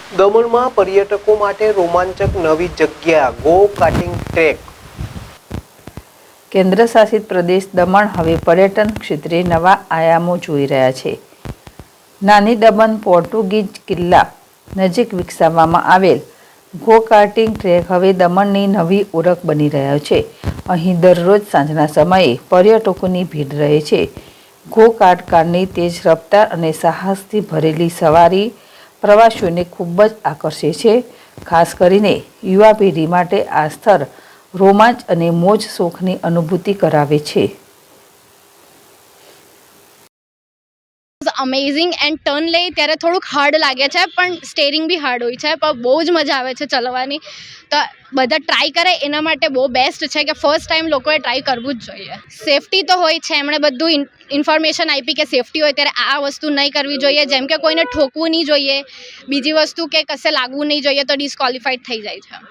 દમણમાં પર્યટકો માટે રોમાંચક નવી જગ્યા ગો કાર્ટિંગ ટ્રેક। કેન્દ્ર શાસિત પ્રદેશ દમણ હવે પર્યટન ક્ષેત્રે નવા આયામો જોઈ રહ્યા છે। નાની દમણ પોર્ટુગીઝ કિલ્લા નજીક વિકસાવવામાં આવેલ ગો કાર્ટિંગ ટ્રેક હવે દમણની નવી ઓળખ બની રહ્યો છે। અહીં દરરોજ સાંજના સમયે પર્યટકોની ભીડ રહે છે। ગો કાર્ટ કારની તેજ રફતાર અને સાહસથી ભરેલી સવારી પ્રવાસીઓને ખૂબ જ આકર્ષે છે। ખાસ કરીને યુવા પેઢી માટે આ સ્થળ રોમાંચ અને મોજ શોખની અનુભૂતિ કરાવે છે। અમેઝિંગ એન્ડ ટર્ન લઈ ત્યારે થોડુંક હાર્ડ લાગે છે, પણ સ્ટેરિંગ બી હાર્ડ હોય છે, પણ બહુ જ મજા આવે છે ચલાવવાની। તો બધા ટ્રાય કરે એના માટે બહુ બેસ્ટ છે કે ફર્સ્ટ ટાઈમ લોકોએ ટ્રાય કરવું જ જોઈએ। સેફટી તો હોય છે, એમણે બધું ઇન્ફોર્મેશન આપી કે સેફટી હોય ત્યારે આ વસ્તુ નહીં કરવી જોઈએ, જેમ કે કોઈને ઠોકવું નહીં જોઈએ, બીજી વસ્તુ કે કશે લાગવું નહીં જોઈએ તો ડિસ્ક્વોલિફાઈડ થઈ જાય છે।